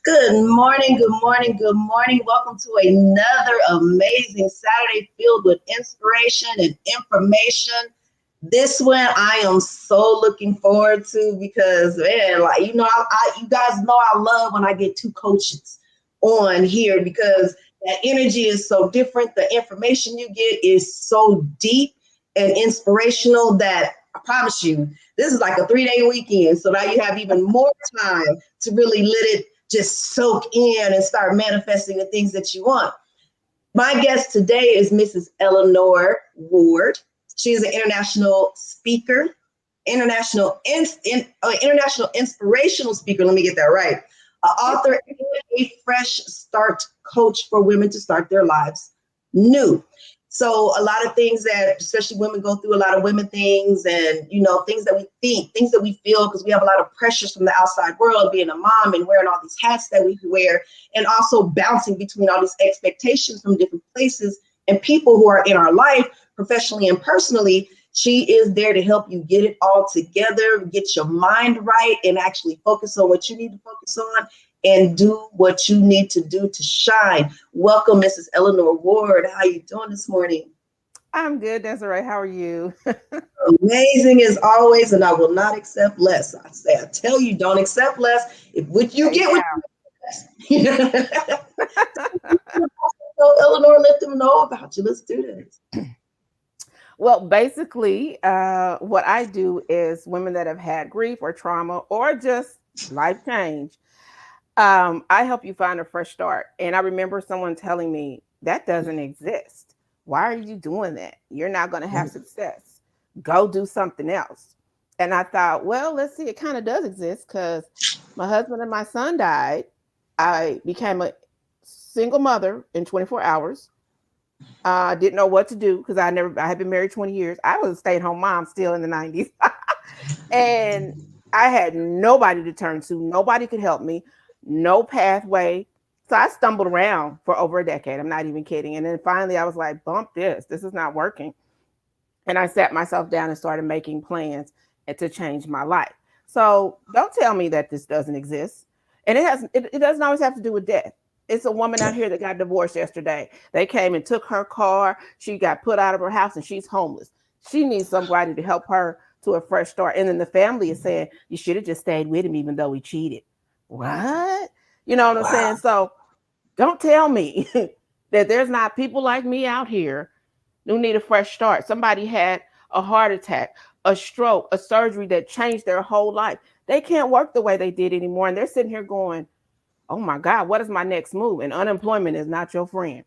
Good morning, good morning, good morning. Welcome to another amazing Saturday filled with inspiration and information. This one I am so looking forward to because, man, you guys know I love when I get two coaches on here because that energy is so different. The information you get is so deep and inspirational that I promise you, this is like a 3-day weekend. So now you have even more time to really let it just soak in and start manifesting the things that you want. My guest today is Mrs. Eleanor Ward. She is an international speaker, international inspirational speaker. Let me get that right. An author and a fresh start coach for women to start their lives new. So a lot of things that, especially women, go through a lot of women things, and things that we think, things that we feel, because we have a lot of pressures from the outside world, being a mom and wearing all these hats that we wear, and also bouncing between all these expectations from different places and people who are in our life, professionally and personally. She is there to help you get it all together, get your mind right, and actually focus on what you need to focus on and do what you need to do to shine. Welcome, Mrs. Eleanor Ward. How are you doing this morning? I'm good, Desiree. How are you? Amazing as always, and I will not accept less. I tell you, don't accept less. If what you get, what you get. So, Eleanor, let them know about you. Let's do this. Well, basically, what I do is women that have had grief or trauma or just life change. I help you find a fresh start. And I remember someone telling me that doesn't exist. Why are you doing that? You're not going to have success. Go do something else. And I thought, well, let's see. It kind of does exist because my husband and my son died. I became a single mother in 24 hours. I didn't know what to do because I had been married 20 years. I was a stay-at-home mom still in the 90s. And I had nobody to turn to. Nobody could help me. No pathway. So I stumbled around for over a decade. I'm not even kidding. And then finally I was like, bump this. This is not working. And I sat myself down and started making plans to change my life. So don't tell me that this doesn't exist. And it doesn't always have to do with death. It's a woman out here that got divorced yesterday. They came and took her car. She got put out of her house and she's homeless. She needs somebody to help her to a fresh start. And then the family is saying, you should have just stayed with him even though he cheated. What? You know what I'm saying? So don't tell me that there's not people like me out here who need a fresh start. Somebody had a heart attack, a stroke, a surgery that changed their whole life. They can't work the way they did anymore. And they're sitting here going, oh my God, what is my next move? And unemployment is not your friend.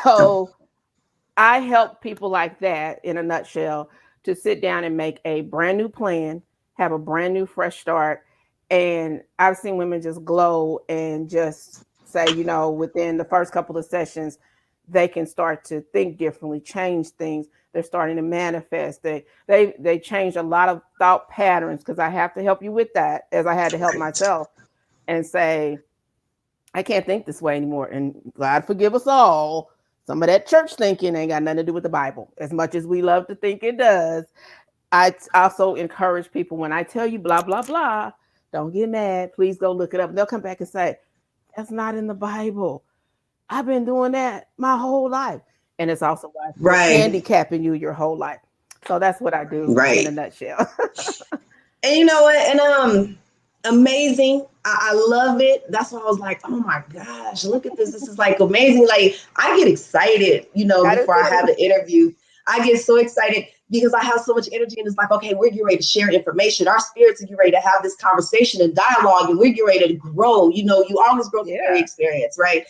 So I help people like that in a nutshell to sit down and make a brand new plan, have a brand new fresh start. And I've seen women just glow and just say, within the first couple of sessions, they can start to think differently, change things. They're starting to manifest. They change a lot of thought patterns because I have to help you with that, as I had to help myself and say, I can't think this way anymore. And God forgive us all. Some of that church thinking ain't got nothing to do with the Bible. As much as we love to think it does, I also encourage people when I tell you blah, blah, blah, don't get mad. Please go look it up. And they'll come back and say, that's not in the Bible. I've been doing that my whole life. And it's also why it's handicapping you your whole life. So that's what I do in a nutshell. And you know what? And amazing. I love it. That's why I was like, oh my gosh, look at this. This is like amazing. Like I get excited, before I have the interview. I get so excited because I have so much energy and it's like, okay, we're getting ready to share information. Our spirits are getting ready to have this conversation and dialogue and we're getting ready to grow. You always grow through every experience, right?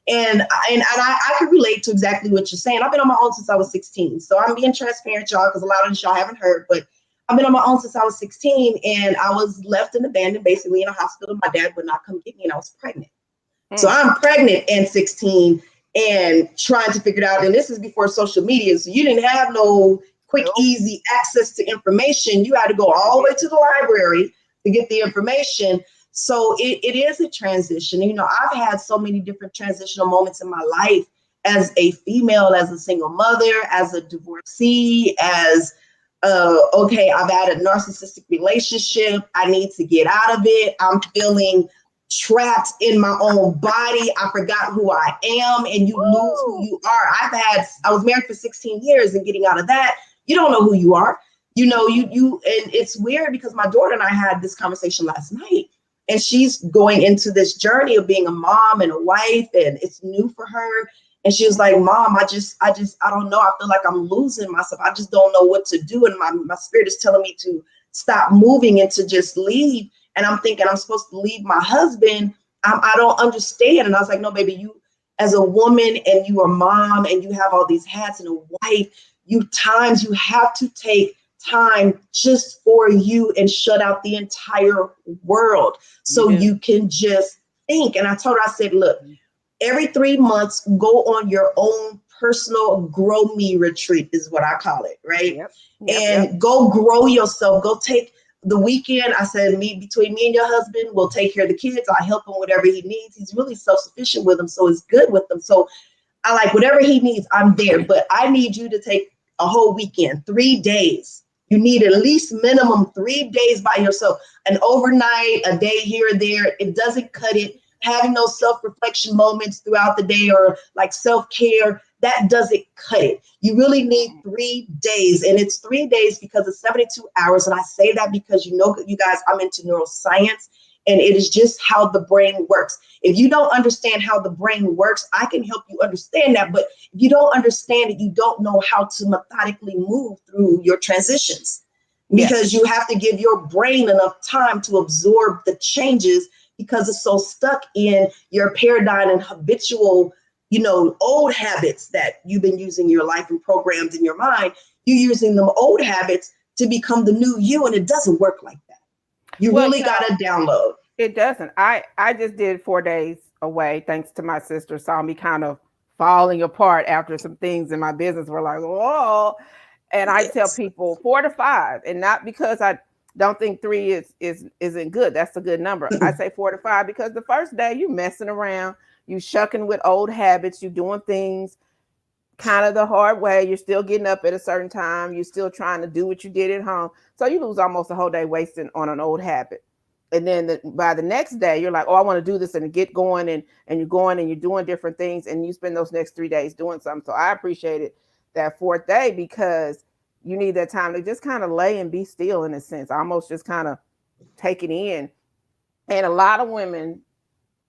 And I can relate to exactly what you're saying. I've been on my own since I was 16. So I'm being transparent, y'all, because a lot of this y'all haven't heard, but I've been on my own since I was 16 and I was left and abandoned basically in a hospital. My dad would not come get me and I was pregnant. So I'm pregnant and 16 and trying to figure it out. And this is before social media. So you didn't have no quick, easy access to information. You had to go all the way to the library to get the information. So it is a transition. I've had so many different transitional moments in my life as a female, as a single mother, as a divorcee, as okay, I've had a narcissistic relationship. I need to get out of it. I'm feeling trapped in my own body. I forgot who I am, and you lose who you are. I was married for 16 years, and getting out of that, you don't know who you are. And it's weird because my daughter and I had this conversation last night, and she's going into this journey of being a mom and a wife, and it's new for her. And she was like, Mom, I don't know. I feel like I'm losing myself. I just don't know what to do. And my spirit is telling me to stop moving and to just leave. And I'm thinking I'm supposed to leave my husband. I don't understand. And I was like, no, baby, you as a woman and you are a mom and you have all these hats and a wife, you have to take time just for you and shut out the entire world so you can just think. And I told her, I said, look, every 3 months, go on your own personal grow me retreat is what I call it, right? Go grow yourself. Go take the weekend. I said, between me and your husband, we'll take care of the kids. I'll help him whatever he needs. He's really self-sufficient with them, so it's good with them. So I like whatever he needs, I'm there. But I need you to take a whole weekend, 3 days. You need at least minimum 3 days by yourself. An overnight, a day here or there, it doesn't cut it. Having those self-reflection moments throughout the day or like self-care, that doesn't cut it. You really need 3 days. And it's 3 days because it's 72 hours. And I say that because, you guys, I'm into neuroscience, and it is just how the brain works. If you don't understand how the brain works, I can help you understand that. But if you don't understand it, you don't know how to methodically move through your transitions, because you have to give your brain enough time to absorb the changes, because it's so stuck in your paradigm and habitual, old habits that you've been using in your life and programs in your mind. You're using them old habits to become the new you, and it doesn't work like that. You really got to download. It doesn't. I just did 4 days away, thanks to my sister, saw me kind of falling apart after some things in my business were like, whoa. And I tell people 4 to 5, and not because I don't think 3 isn't good. That's a good number. I say 4 to 5 because the first day you messing around, you shucking with old habits, you doing things kind of the hard way. You're still getting up at a certain time. You're still trying to do what you did at home. So you lose almost a whole day wasting on an old habit. And then by the next day, you're like, oh, I want to do this, and get going, and you're going and you're doing different things, and you spend those next 3 days doing something. So I appreciated that 4th day because you need that time to just kind of lay and be still, in a sense, almost just kind of take it in. And a lot of women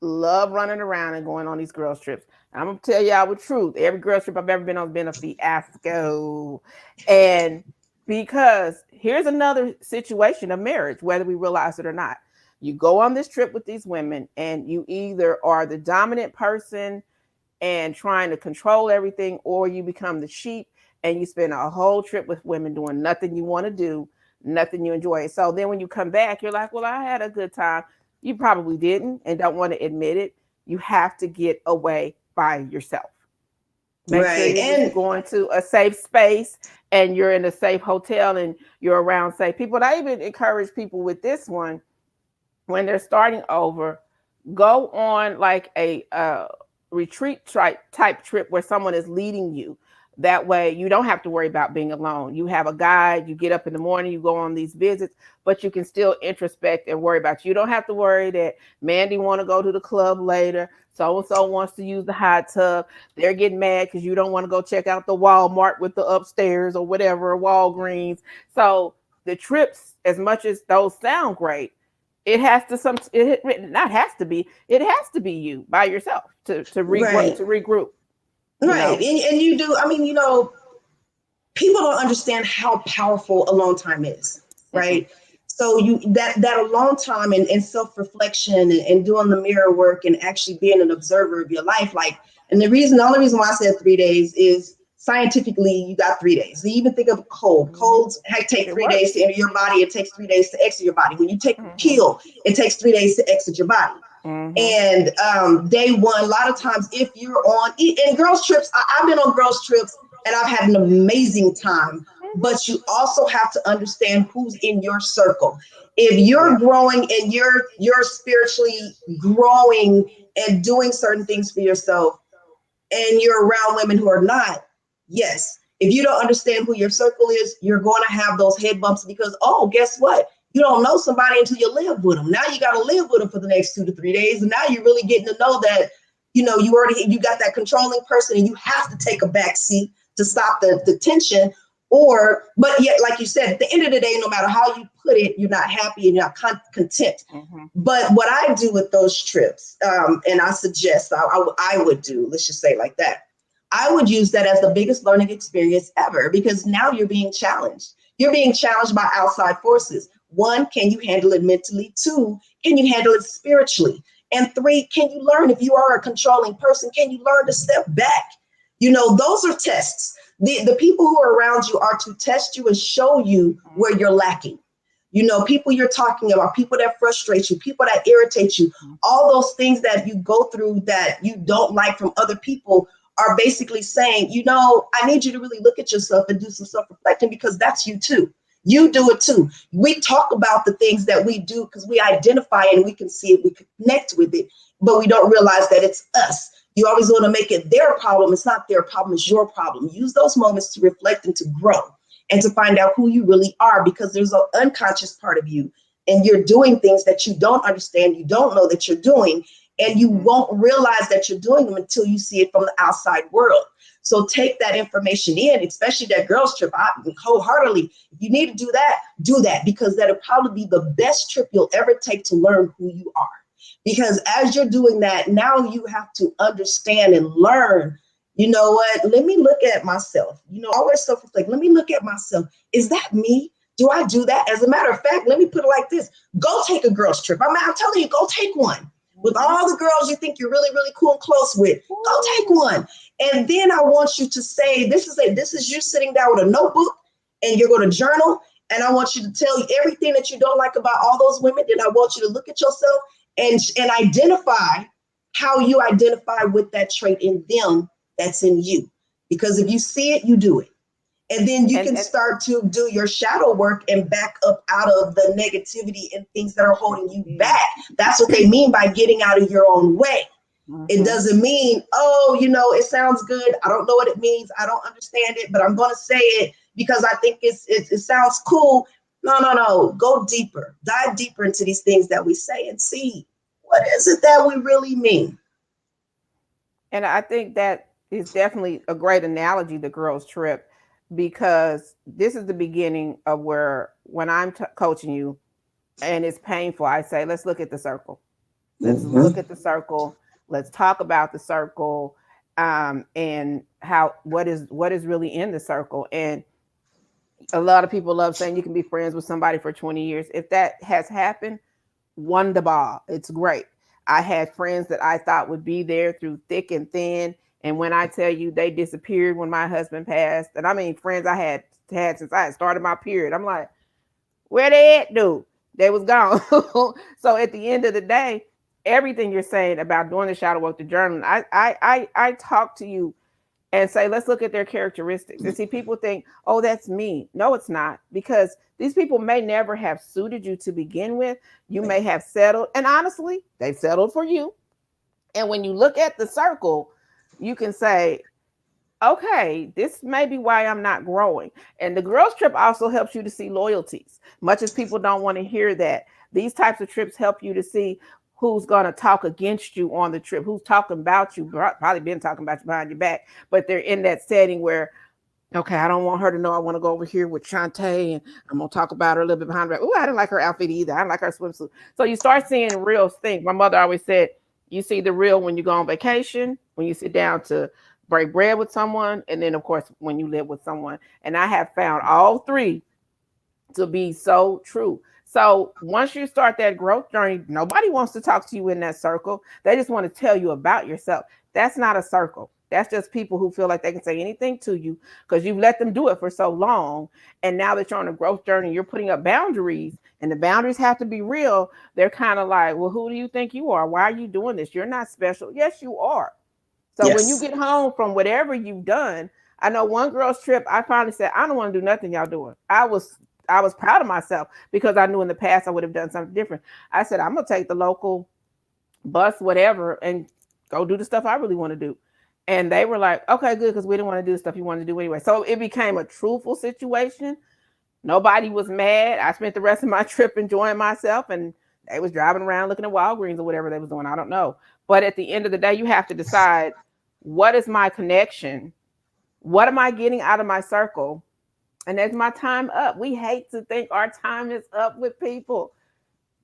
love running around and going on these girls trips. I'm gonna tell y'all the truth. Every girls trip I've ever been on has been a fiasco. And because here's another situation of marriage, whether we realize it or not. You go on this trip with these women, and you either are the dominant person and trying to control everything, or you become the sheep and you spend a whole trip with women doing nothing you want to do, nothing you enjoy. So then when you come back, you're like, well, I had a good time. You probably didn't and don't want to admit it. You have to get away by yourself. Make sure you're going to a safe space and you're in a safe hotel and you're around safe people. And I even encourage people with this one, when they're starting over, go on like a retreat type trip where someone is leading you. That way you don't have to worry about being alone. You have a guide, you get up in the morning, you go on these visits, but you can still introspect and worry about you. You don't have to worry that Mandy want to go to the club later. So-and-so wants to use the hot tub. They're getting mad because you don't want to go check out the Walmart with the upstairs or whatever, Walgreens. So the trips, as much as those sound great, it has to it has to be you by yourself to regroup. Right. And you do, people don't understand how powerful alone time is, right? Mm-hmm. So that alone time and self-reflection and doing the mirror work and actually being an observer of your life, and the only reason why I said 3 days is scientifically you got 3 days. So you even think of a cold. Colds take 3 days to enter your body. It takes 3 days to exit your body. When you take a pill, it takes 3 days to exit your body. Mm-hmm. And day one, a lot of times if you're on and girls trips, I've been on girls trips and I've had an amazing time, but you also have to understand who's in your circle. If you're growing and you're spiritually growing and doing certain things for yourself and you're around women who are not, yes. If you don't understand who your circle is, you're going to have those head bumps because, oh, guess what? You don't know somebody until you live with them. Now you got to live with them for the next 2 to 3 days. And now you're really getting to know that, you got that controlling person and you have to take a back seat to stop the tension. But yet, like you said, at the end of the day, no matter how you put it, you're not happy and you're not content. Mm-hmm. But what I do with those trips, and I suggest I would do, let's just say it like that, I would use that as the biggest learning experience ever, because now you're being challenged. You're being challenged by outside forces. One, can you handle it mentally? Two, can you handle it spiritually? And three, can you learn, if you are a controlling person, can you learn to step back? Those are tests. The people who are around you are to test you and show you where you're lacking. People you're talking about, people that frustrate you, people that irritate you, all those things that you go through that you don't like from other people are basically saying, I need you to really look at yourself and do some self-reflecting, because that's you too. You do it too. We talk about the things that we do because we identify and we can see it, we connect with it, but we don't realize that it's us. You always want to make it their problem. It's not their problem, it's your problem. Use those moments to reflect and to grow and to find out who you really are, because there's an unconscious part of you and you're doing things that you don't understand, you don't know that you're doing, and you won't realize that you're doing them until you see it from the outside world. So take that information in, especially that girls trip. I wholeheartedly, if you need to do that, because that'll probably be the best trip you'll ever take to learn who you are. Because as you're doing that, now you have to understand and learn, let me look at myself. Always self-reflect. Let me look at myself. Is that me? Do I do that? As a matter of fact, let me put it like this. Go take a girls trip. I'm telling you, go take one. With all the girls you think you're really, really cool and close with, go take one. And then I want you to say, this is you sitting down with a notebook and you're going to journal. And I want you to tell you everything that you don't like about all those women. Then I want you to look at yourself and identify how you identify with that trait in them that's in you. Because if you see it, you do it. And then you can start to do your shadow work and back up out of the negativity and things that are holding you back. That's what they mean by getting out of your own way. It doesn't mean, it sounds good. I don't know what it means. I don't understand it, but I'm going to say it because I think it sounds cool. No. Go deeper. Dive deeper into these things that we say and see what is it that we really mean. And I think that is definitely a great analogy, the girls trip, because this is the beginning of where, when I'm coaching you and it's painful, I say, let's look at the circle. Let's look at the circle. Let's talk about the circle, and what is really in the circle. And a lot of people love saying you can be friends with somebody for 20 years. If that has happened, wonderful. It's great. I had friends that I thought would be there through thick and thin. And when I tell you they disappeared when my husband passed, and I mean friends I had since I had started my period, I'm like, where they at, dude? They was gone. So at the end of the day, everything you're saying about doing the shadow work, the journaling, I talk to you and say, let's look at their characteristics. And see, people think, oh, that's me. No, it's not, because these people may never have suited you to begin with. You may have settled, and honestly, they've settled for you. And when you look at the circle, you can say, okay, this may be why I'm not growing. And the girls trip also helps you to see loyalties, much as people don't want to hear that. These types of trips help you to see who's going to talk against you on the trip, who's talking about you, probably been talking about you behind your back, but they're in that setting where, okay, I don't want her to know I want to go over here with Shantae and I'm going to talk about her a little bit behind her back. Oh, I didn't like her outfit either. I didn't like her swimsuit. So you start seeing real things. My mother always said, you see the real when you go on vacation, when you sit down to break bread with someone, and then, of course, when you live with someone. And I have found all three to be so true. So once you start that growth journey, nobody wants to talk to you in that circle. They just want to tell you about yourself. That's not a circle. That's just people who feel like they can say anything to you because you've let them do it for so long. And now that you're on a growth journey, you're putting up boundaries, and the boundaries have to be real. They're kind of like, well, who do you think you are? Why are you doing this? You're not special. Yes, you are. So when you get home from whatever you've done, I know one girl's trip, I finally said, I don't want to do nothing y'all doing. I was proud of myself because I knew in the past I would have done something different. I said, I'm going to take the local bus, whatever, and go do the stuff I really want to do. And they were like, okay, good, because we didn't want to do the stuff you wanted to do anyway. So it became a truthful situation. Nobody was mad. I spent the rest of my trip enjoying myself, and they was driving around looking at Walgreens or whatever they was doing. I don't know. But at the end of the day, you have to decide, what is my connection? What am I getting out of my circle? And is my time up? We hate to think our time is up with people.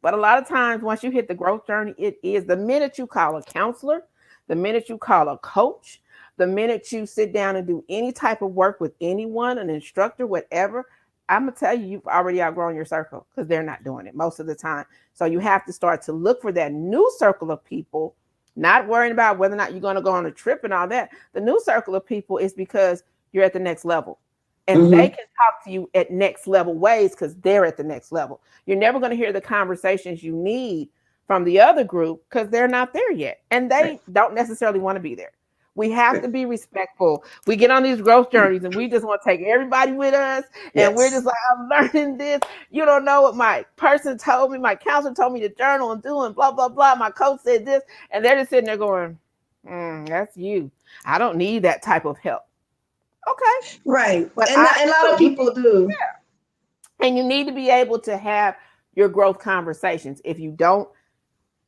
But a lot of times, once you hit the growth journey, it is the minute you call a counselor, the minute you call a coach, the minute you sit down and do any type of work with anyone, an instructor, whatever, I'm going to tell you, you've already outgrown your circle, because they're not doing it most of the time. So you have to start to look for that new circle of people, not worrying about whether or not you're going to go on a trip and all that. The new circle of people is because you're at the next level. And they can talk to you at next level ways because they're at the next level. You're never going to hear the conversations you need from the other group because they're not there yet. And they don't necessarily want to be there. We have to be respectful. We get on these growth journeys and we just want to take everybody with us. And we're just like, I'm learning this. You don't know what my person told me. My counselor told me to journal and do and blah, blah, blah. My coach said this. And they're just sitting there going, that's you. I don't need that type of help. Okay. Right. But and a lot of people do. Yeah. And you need to be able to have your growth conversations. If you don't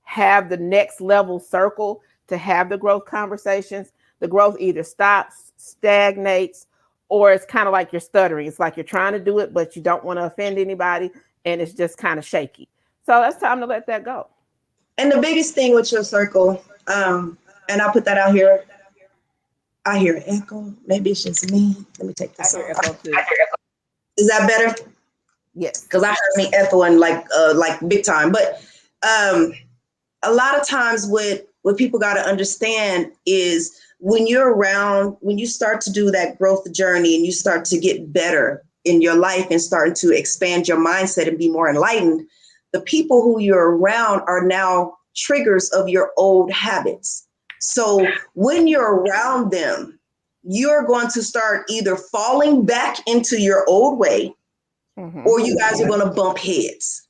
have the next level circle to have the growth conversations, the growth either stops, stagnates, or it's kind of like you're stuttering. It's like you're trying to do it, but you don't want to offend anybody, and it's just kind of shaky. So it's time to let that go. And the biggest thing with your circle, and I'll put that out here, I hear an echo. Maybe it's just me. Let me take this off. Is that better? Yes. Because I heard me echoing like big time. But a lot of times what people got to understand is when you're around, when you start to do that growth journey and you start to get better in your life and starting to expand your mindset and be more enlightened, the people who you're around are now triggers of your old habits. So when you're around them, you're going to start either falling back into your old way, or you guys are going to bump heads.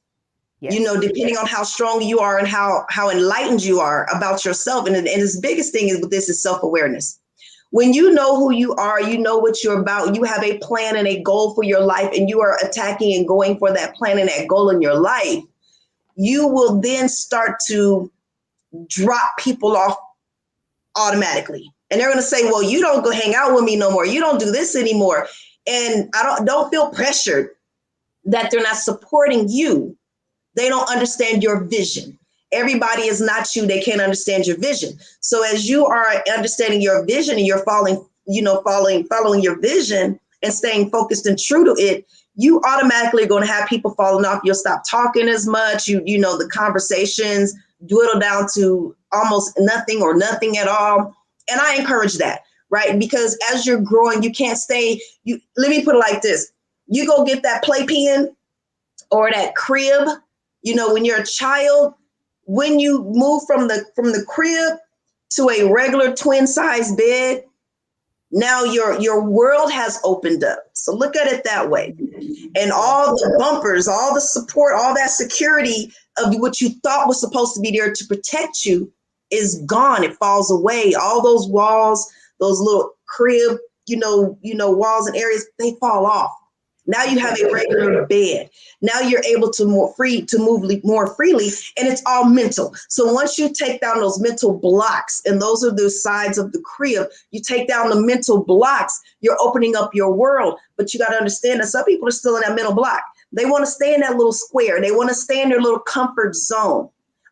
Yes. You know, depending on how strong you are and how enlightened you are about yourself. And the biggest thing is with this is self-awareness. When you know who you are, you know what you're about, you have a plan and a goal for your life, and you are attacking and going for that plan and that goal in your life, you will then start to drop people off automatically. And they're going to say, well, you don't go hang out with me no more. You don't do this anymore. And I don't feel pressured that they're not supporting you. They don't understand your vision. Everybody is not you. They can't understand your vision. So as you are understanding your vision and you're following your vision and staying focused and true to it, you automatically are going to have people falling off. You'll stop talking as much. You know, the conversations dwindle down to almost nothing or nothing at all. And I encourage that, right? Because as you're growing, you can't stay. Let me put it like this. You go get that playpen or that crib. You know, when you're a child, when you move from the crib to a regular twin size bed, now your world has opened up. So look at it that way. And all the bumpers, all the support, all that security of what you thought was supposed to be there to protect you is gone. It falls away. All those walls, those little crib, walls and areas, they fall off. Now you have a regular bed. Now you're able to move more freely, and it's all mental. So once you take down those mental blocks, and those are the sides of the crib, you take down the mental blocks, you're opening up your world. But you got to understand that some people are still in that mental block. They want to stay in that little square. They want to stay in their little comfort zone.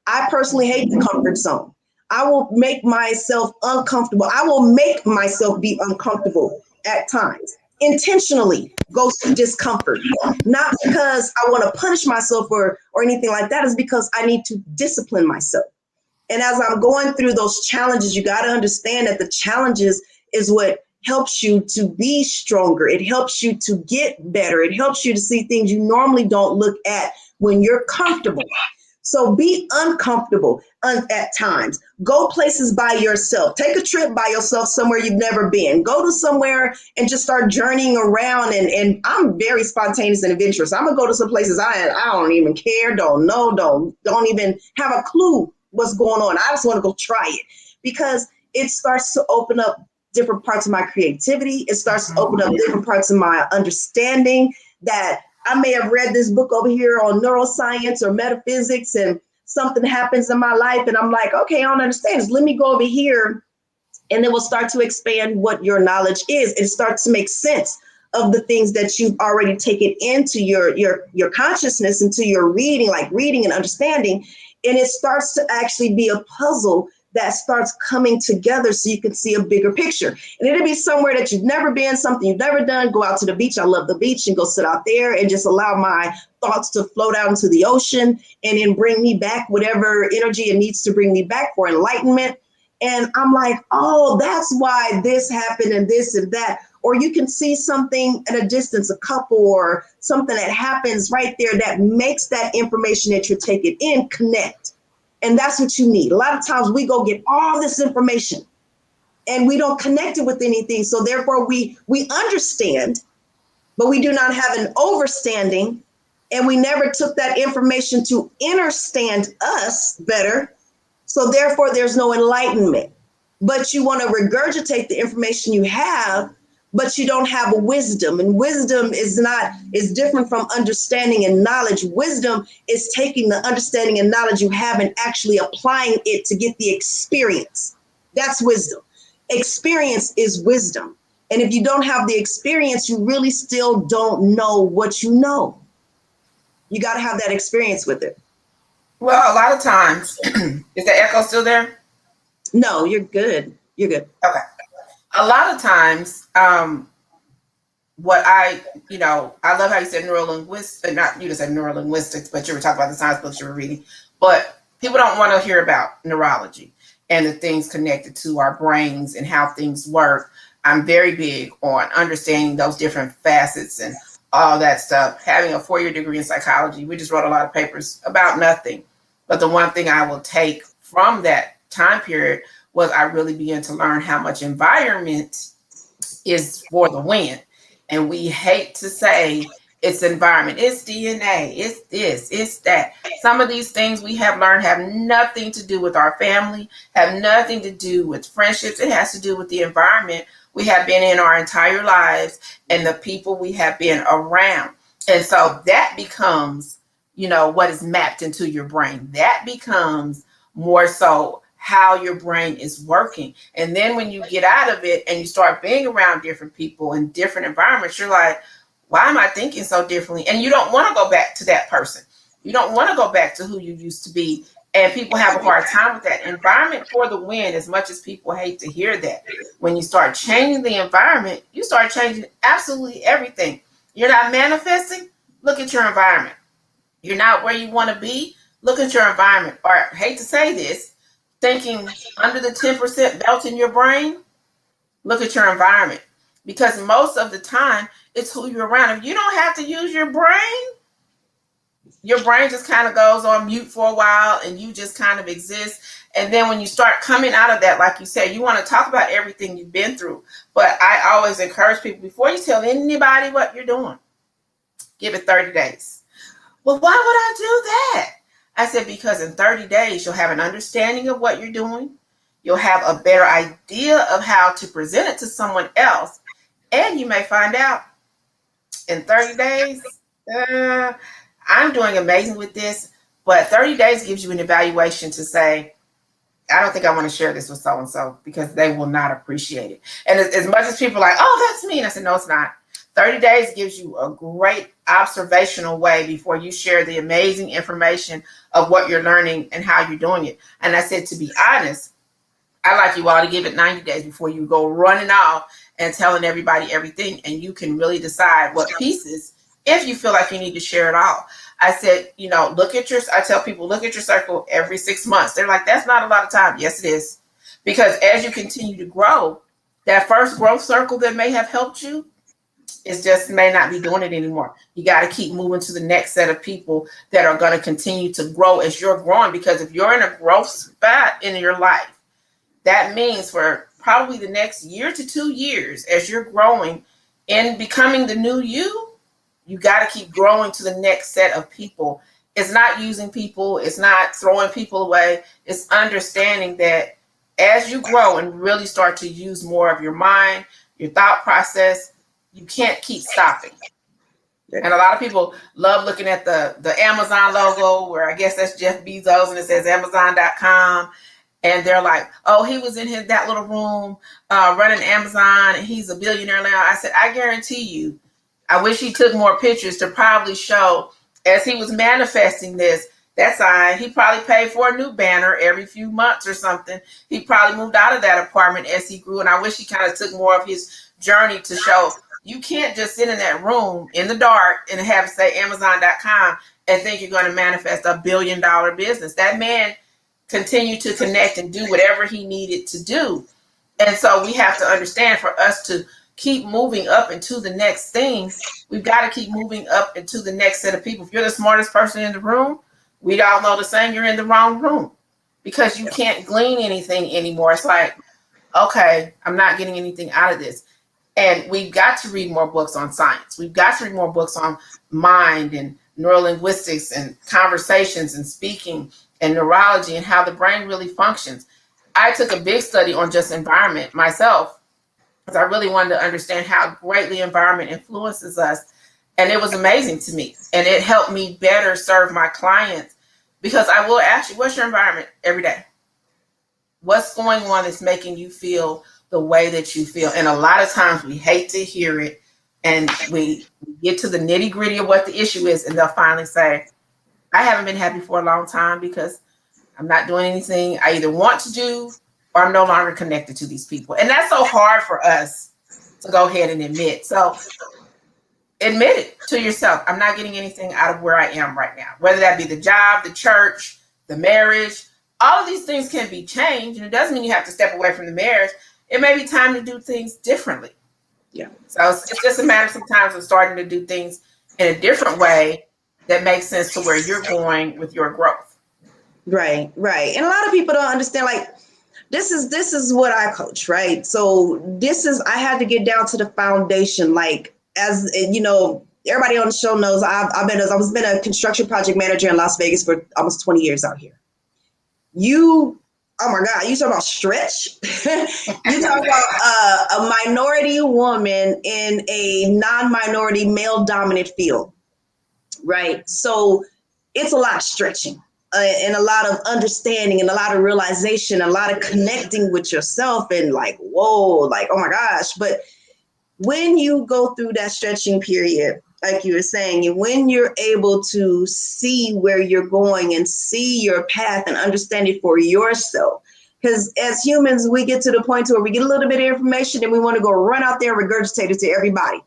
I personally hate the comfort zone. I will make myself uncomfortable. I will make myself be uncomfortable at times. Intentionally go to discomfort, not because I want to punish myself or anything like that. Is because I need to discipline myself. And as I'm going through those challenges, you got to understand that the challenges is what helps you to be stronger. It helps you to get better. It helps you to see things you normally don't look at when you're comfortable. So be uncomfortable at times. Go places by yourself. Take a trip by yourself somewhere you've never been. Go to somewhere and just start journeying around. And I'm very spontaneous and adventurous. I'm gonna go to some places I don't even care, don't know, don't even have a clue what's going on. I just want to go try it because it starts to open up different parts of my creativity. It starts to open up different parts of my understanding that I may have read this book over here on neuroscience or metaphysics, and something happens in my life and I'm like, okay, I don't understand this. Let me go over here, and it will start to expand what your knowledge is. It starts to make sense of the things that you've already taken into your consciousness, into your reading, like reading and understanding. And it starts to actually be a puzzle that starts coming together so you can see a bigger picture. And it'll be somewhere that you've never been, something you've never done. Go out to the beach. I love the beach, and go sit out there and just allow my thoughts to float out into the ocean and then bring me back whatever energy it needs to bring me back for enlightenment. And I'm like, oh, that's why this happened and this and that. Or you can see something at a distance, a couple or something that happens right there that makes that information that you're taking in connect. And that's what you need. A lot of times we go get all this information and we don't connect it with anything. So therefore we understand, but we do not have an overstanding. And we never took that information to understand us better. So therefore there's no enlightenment. But you want to regurgitate the information you have, but you don't have a wisdom. And wisdom is different from understanding and knowledge. Wisdom is taking the understanding and knowledge you have and actually applying it to get the experience. That's wisdom. Experience is wisdom. And if you don't have the experience, you really still don't know what you know. You got to have that experience with it. Well, a lot of times, is the echo still there? No, you're good. You're good. Okay. A lot of times, what I love how you said neurolinguistics, not you just said neurolinguistics, but you were talking about the science books you were reading. But people don't want to hear about neurology and the things connected to our brains and how things work. I'm very big on understanding those different facets and all that stuff. Having a 4-year degree in psychology, we just wrote a lot of papers about nothing. But the one thing I will take from that time period was I really began to learn how much environment is for the win. And we hate to say it's environment, it's DNA, it's this, it's that. Some of these things we have learned have nothing to do with our family, have nothing to do with friendships. It has to do with the environment we have been in our entire lives and the people we have been around. And so that becomes, what is mapped into your brain. That becomes more so how your brain is working. And then when you get out of it and you start being around different people in different environments, you're like, why am I thinking so differently? And you don't want to go back to that person. You don't want to go back to who you used to be. And people have a hard time with that. Environment for the win, as much as people hate to hear that. When you start changing the environment, you start changing absolutely everything. You're not manifesting? Look at your environment. You're not where you want to be? Look at your environment. Or, I hate to say this, thinking under the 10% belt in your brain, look at your environment. Because most of the time, it's who you're around. If you don't have to use your brain just kind of goes on mute for a while and you just kind of exist. And then when you start coming out of that, like you said, you want to talk about everything you've been through. But I always encourage people, before you tell anybody what you're doing, give it 30 days. Well, why would I do that? I said, because in 30 days, you'll have an understanding of what you're doing. You'll have a better idea of how to present it to someone else. And you may find out in 30 days, I'm doing amazing with this. But 30 days gives you an evaluation to say, I don't think I want to share this with so-and-so because they will not appreciate it. And as much as people are like, oh, that's me. And I said, no, it's not. 30 days gives you a great observational way before you share the amazing information of what you're learning and how you're doing it. And I said, to be honest, I like you all to give it 90 days before you go running off and telling everybody everything. And you can really decide what pieces, if you feel like you need to share it all. I said, I tell people, look at your circle every 6 months. They're like, that's not a lot of time. Yes, it is. Because as you continue to grow, that first growth circle that may have helped you, it just may not be doing it anymore. You got to keep moving to the next set of people that are going to continue to grow as you're growing. Because if you're in a growth spot in your life, that means for probably the next year to 2 years, as you're growing and becoming the new you got to keep growing to the next set of people. It's not using people. It's not throwing people away. It's understanding that as you grow and really start to use more of your mind, your thought process, you can't keep stopping. And a lot of people love looking at the Amazon logo, where I guess that's Jeff Bezos, and it says Amazon.com. And they're like, oh, he was in that little room running Amazon, and he's a billionaire now. I said, I guarantee you, I wish he took more pictures to probably show, as he was manifesting this, that sign, he probably paid for a new banner every few months or something. He probably moved out of that apartment as he grew. And I wish he kind of took more of his journey to show you can't just sit in that room in the dark and have it say Amazon.com and think you're going to manifest $1 billion business. That man continued to connect and do whatever he needed to do. And so we have to understand, for us to keep moving up into the next thing, we've got to keep moving up into the next set of people. If you're the smartest person in the room, we all know the same, you're in the wrong room, because you can't glean anything anymore. It's like, okay, I'm not getting anything out of this. And we've got to read more books on science. We've got to read more books on mind and neurolinguistics and conversations and speaking and neurology and how the brain really functions. I took a big study on just environment myself, because I really wanted to understand how greatly environment influences us. And it was amazing to me. And it helped me better serve my clients, because I will ask you, what's your environment every day? What's going on that's making you feel the way that you feel? And a lot of times we hate to hear it, and we get to the nitty gritty of what the issue is, and they'll finally say, I haven't been happy for a long time because I'm not doing anything I either want to do, or I'm no longer connected to these people. And that's so hard for us to go ahead and admit. So admit it to yourself. I'm not getting anything out of where I am right now, whether that be the job, the church, the marriage. All of these things can be changed, and it doesn't mean you have to step away from the marriage. It may be time to do things differently. Yeah. So it's just a matter sometimes of starting to do things in a different way that makes sense to where you're going with your growth. Right. And a lot of people don't understand, like, this is what I coach, right? So I had to get down to the foundation. Like, as you know, everybody on the show knows, I've been a construction project manager in Las Vegas for almost 20 years out here. Oh my God, you talk about stretch. You talk about a minority woman in a non-minority male dominant field, right? So it's a lot of stretching and a lot of understanding and a lot of realization, a lot of connecting with yourself, and like, whoa, like, oh my gosh. But when you go through that stretching period, like you were saying, and when you're able to see where you're going and see your path and understand it for yourself, because as humans, we get to the point where we get a little bit of information and we want to go run out there and regurgitate it to everybody.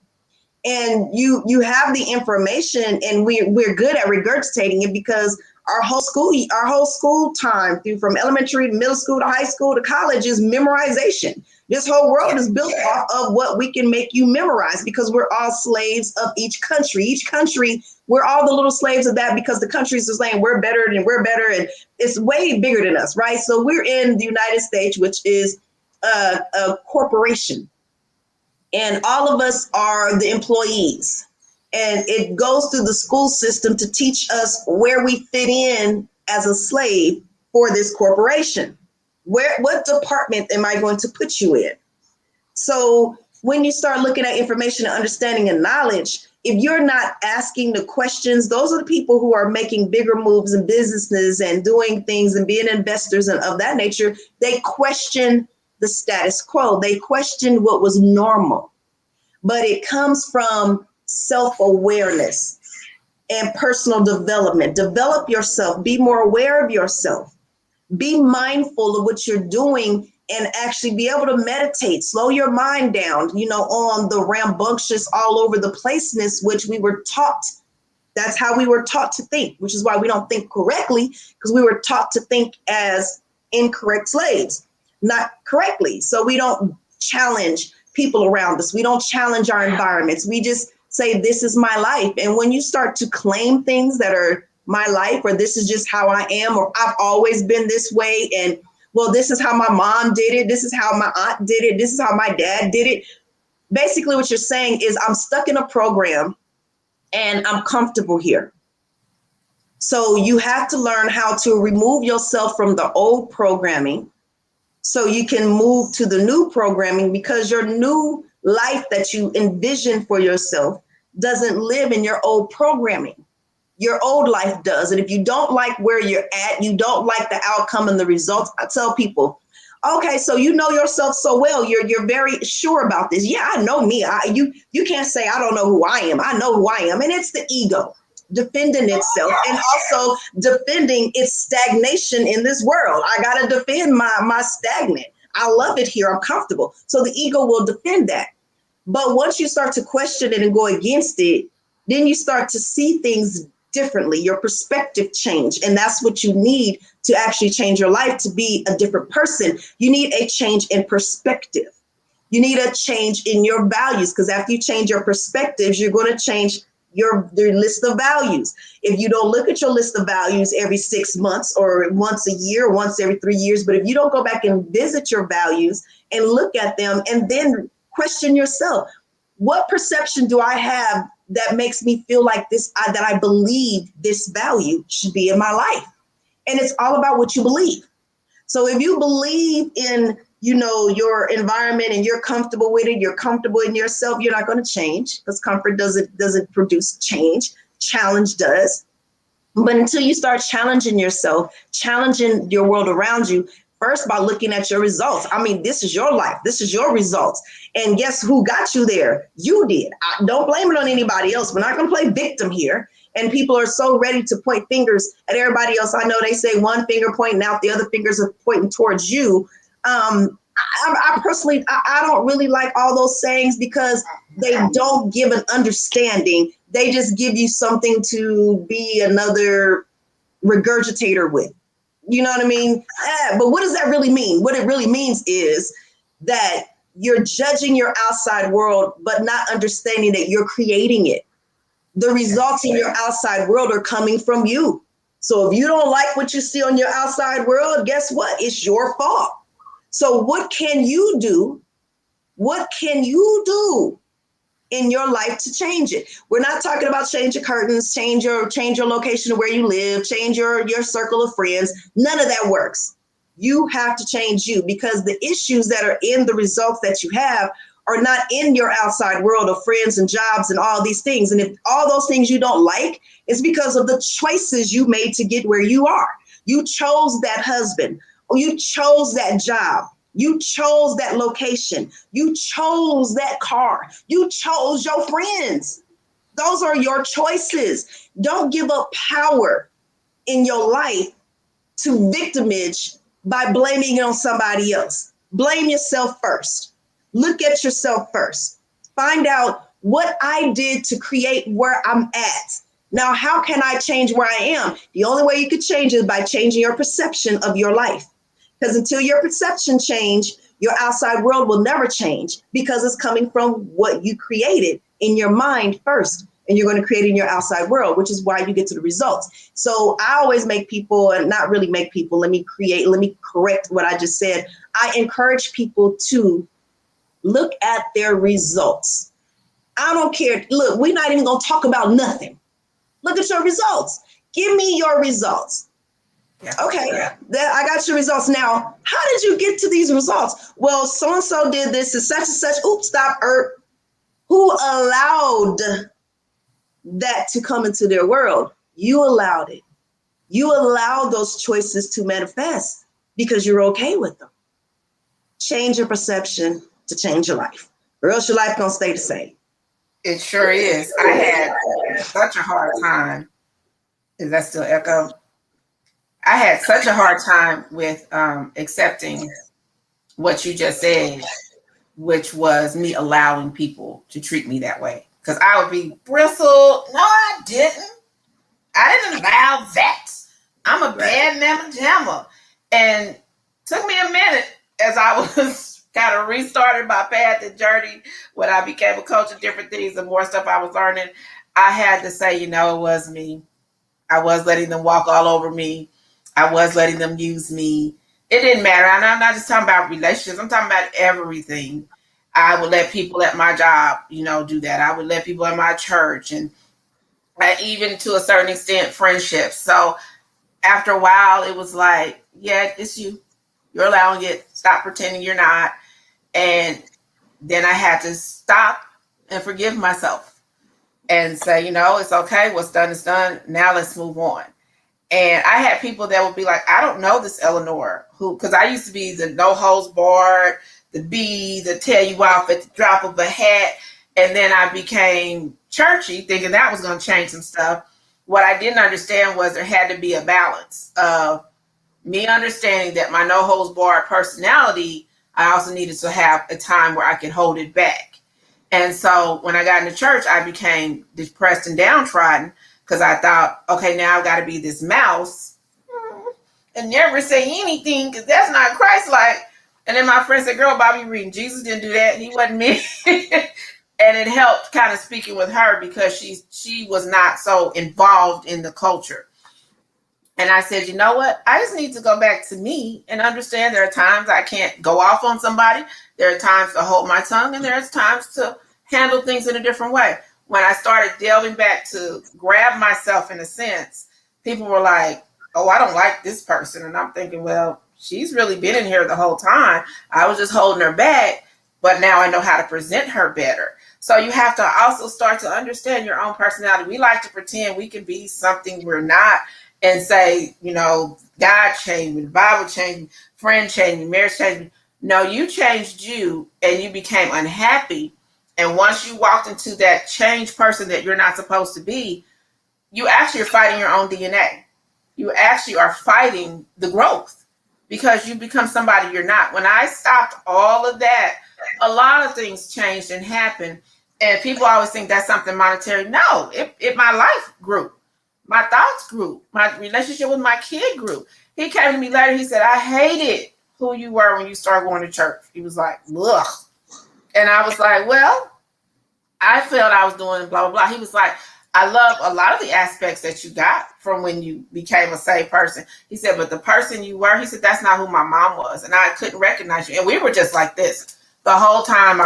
And you have the information, and we're good at regurgitating it, because our whole school time, through from elementary to middle school to high school to college, is memorization. This whole world is built off of what we can make you memorize, because we're all slaves of each country. Each country, we're all the little slaves of that, because the countries are saying we're better, and it's way bigger than us, right? So we're in the United States, which is a corporation, and all of us are the employees. And it goes through the school system to teach us where we fit in as a slave for this corporation. What department am I going to put you in? So when you start looking at information and understanding and knowledge, if you're not asking the questions, those are the people who are making bigger moves in businesses and doing things and being investors and of that nature. They question the status quo. They question what was normal. But it comes from self-awareness and personal development. Develop yourself. Be more aware of yourself. Be mindful of what you're doing, and actually be able to meditate. Slow your mind down, on the rambunctious, all over the placeness, which we were taught. That's how we were taught to think, which is why we don't think correctly, because we were taught to think as incorrect slaves, not correctly. So we don't challenge people around us. We don't challenge our environments. We just say, this is my life. And when you start to claim things that are my life, or this is just how I am, or I've always been this way, and well, this is how my mom did it, this is how my aunt did it, this is how my dad did it. Basically what you're saying is, I'm stuck in a program and I'm comfortable here. So you have to learn how to remove yourself from the old programming so you can move to the new programming, because your new life that you envision for yourself doesn't live in your old programming. Your old life does. And if you don't like where you're at, you don't like the outcome and the results, I tell people, okay, so you know yourself so well. You're very sure about this. Yeah, I know me. You can't say I don't know who I am. I know who I am. And it's the ego defending itself and also defending its stagnation in this world. I got to defend my stagnant. I love it here. I'm comfortable. So the ego will defend that. But once you start to question it and go against it, then you start to see things differently. Your perspective change. And that's what you need to actually change your life, to be a different person. You need a change in perspective. You need a change in your values, because after you change your perspectives, you're going to change your list of values. If you don't look at your list of values every 6 months or once a year, once every 3 years, but if you don't go back and visit your values and look at them and then question yourself, what perception do I have that makes me feel like this, that I believe this value should be in my life? And it's all about what you believe. So if you believe in, your environment and you're comfortable with it, you're comfortable in yourself, you're not going to change, because comfort doesn't produce change. Challenge does. But until you start challenging yourself, challenging your world around you, first by looking at your results. I mean, this is your life. This is your results. And guess who got you there? You did. Don't blame it on anybody else. We're not going to play victim here. And people are so ready to point fingers at everybody else. I know they say one finger pointing out, the other fingers are pointing towards you. I personally, I don't really like all those sayings, because they don't give an understanding. They just give you something to be another regurgitator with. You know what I mean? But what does that really mean? What it really means is that you're judging your outside world, but not understanding that you're creating it. The results in your outside world are coming from you. So if you don't like what you see on your outside world, guess what? It's your fault. So what can you do? What can you do in your life to change it? We're not talking about change your curtains, change your location of where you live, change your circle of friends. None of that works. You have to change you, because the issues that are in the results that you have are not in your outside world of friends and jobs and all these things. And if all those things you don't like, it's because of the choices you made to get where you are. You chose that husband, or you chose that job. You chose that location. You chose that car. You chose your friends. Those are your choices. Don't give up power in your life to victimage by blaming it on somebody else. Blame yourself first. Look at yourself first. Find out what I did to create where I'm at. Now, how can I change where I am? The only way you could change is by changing your perception of your life. Because until your perception change, your outside world will never change, because it's coming from what you created in your mind first. And you're going to create in your outside world, which is why you get to the results. So I always make people, and not really make people, let me correct what I just said. I encourage people to look at their results. I don't care. Look, we're not even going to talk about nothing. Look at your results. Give me your results. Yeah. Okay, I got your results. Now, how did you get to these results? Well, so-and-so did this and such. Oops, stop. Who allowed that to come into their world? You allowed it. You allowed those choices to manifest because you're okay with them. Change your perception to change your life, or else your life gonna stay the same. It sure is. I had such a hard time. Is that still echo? I had such a hard time with accepting what you just said, which was me allowing people to treat me that way. Because I would be bristled. No, I didn't. I didn't allow that. I'm a bad mamma jamma. And it took me a minute as I was kind of restarting my path and journey when I became a coach of different things and more stuff I was learning. I had to say, it was me. I was letting them walk all over me. I was letting them use me. It didn't matter. And I'm not just talking about relationships. I'm talking about everything. I would let people at my job, do that. I would let people at my church, and even to a certain extent, friendships. So after a while, it was like, yeah, it's you. You're allowing it. Stop pretending you're not. And then I had to stop and forgive myself. and say, it's okay. What's done is done. Now let's move on. And I had people that would be like, I don't know this Eleanor, because I used to be the no holds barred, the B, the tell you off at the drop of a hat. And then I became churchy, thinking that was going to change some stuff. What I didn't understand was there had to be a balance of me understanding that my no holds barred personality, I also needed to have a time where I could hold it back. And so when I got into church, I became depressed and downtrodden because I thought, okay, now I've got to be this mouse and never say anything because that's not Christ-like. And then my friend said, girl, Bobby reading. Jesus didn't do that. He wasn't me. And it helped kind of speaking with her because she was not so involved in the culture. And I said, you know what? I just need to go back to me and understand there are times I can't go off on somebody. There are times to hold my tongue, and there's times to handle things in a different way. When I started delving back to grab myself in a sense, people were like, oh, I don't like this person. And I'm thinking, well, she's really been in here the whole time. I was just holding her back, but now I know how to present her better. So you have to also start to understand your own personality. We like to pretend we can be something we're not and say, God changed me, the Bible changed me, friend changed me, marriage changed me. No, you changed you and you became unhappy. And once you walked into that changed person that you're not supposed to be, you actually are fighting your own DNA. You actually are fighting the growth because you become somebody you're not. When I stopped all of that, a lot of things changed and happened. And people always think that's something monetary. No, my life grew. My thoughts grew. My relationship with my kid grew. He came to me later. He said, I hated who you were when you started going to church. He was like, ugh. And I was like, well, I felt I was doing blah, blah, blah. He was like, I love a lot of the aspects that you got from when you became a saved person. He said, but the person you were, he said, that's not who my mom was. And I couldn't recognize you. And we were just like this the whole time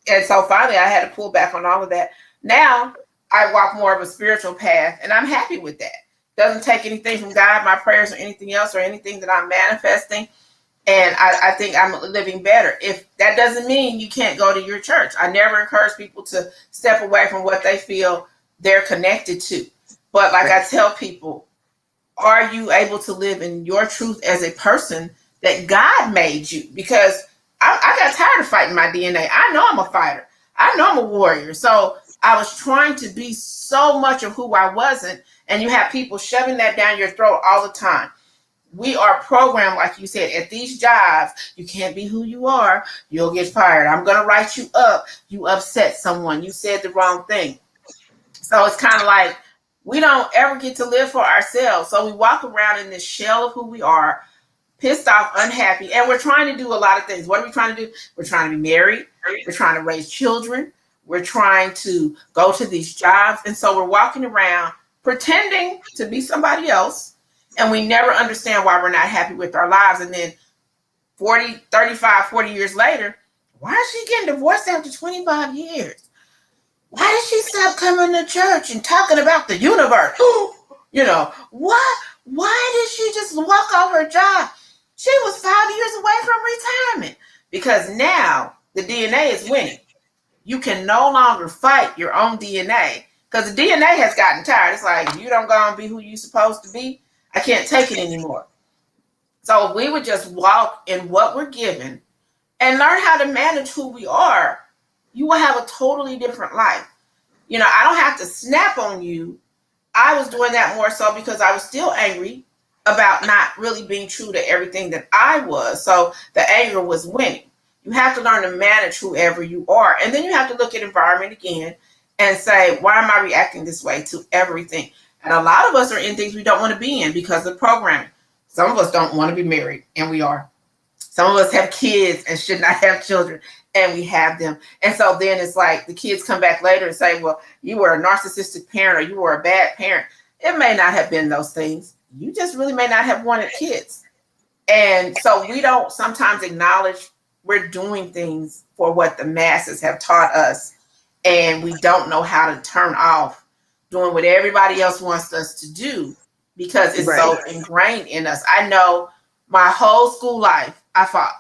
and so finally I had to pull back on all of that. Now I walk more of a spiritual path and I'm happy with that. Doesn't take anything from God, my prayers or anything else or anything that I'm manifesting. And I think I'm living better. If that doesn't mean you can't go to your church. I never encourage people to step away from what they feel they're connected to. But like I tell people, are you able to live in your truth as a person that God made you? Because I got tired of fighting my DNA. I know I'm a fighter. I know I'm a warrior. So I was trying to be so much of who I wasn't. And you have people shoving that down your throat all the time. We are programmed, like you said, at these jobs, you can't be who you are. You'll get fired. I'm going to write you up. You upset someone. You said the wrong thing. So it's kind of like we don't ever get to live for ourselves. So we walk around in this shell of who we are, pissed off, unhappy, and we're trying to do a lot of things. What are we trying to do? We're trying to be married. We're trying to raise children. We're trying to go to these jobs. And so we're walking around pretending to be somebody else. And we never understand why we're not happy with our lives. And then 40 years later, why is she getting divorced after 25 years? Why did she stop coming to church and talking about the universe? What? Why did she just walk off her job? She was 5 years away from retirement. Because now the DNA is winning. You can no longer fight your own DNA. Because the DNA has gotten tired. It's like, if you don't go and be who you're supposed to be, I can't take it anymore. So if we would just walk in what we're given and learn how to manage who we are, you will have a totally different life. I don't have to snap on you. I was doing that more so because I was still angry about not really being true to everything that I was. So the anger was winning. You have to learn to manage whoever you are. And then you have to look at environment again and say, why am I reacting this way to everything? And a lot of us are in things we don't want to be in because of programming. Some of us don't want to be married, and we are. Some of us have kids and should not have children, and we have them. And so then it's like the kids come back later and say, well, you were a narcissistic parent or you were a bad parent. It may not have been those things. You just really may not have wanted kids. And so we don't sometimes acknowledge we're doing things for what the masses have taught us, and we don't know how to turn off doing what everybody else wants us to do because it's so ingrained in us. I know my whole school life, I fought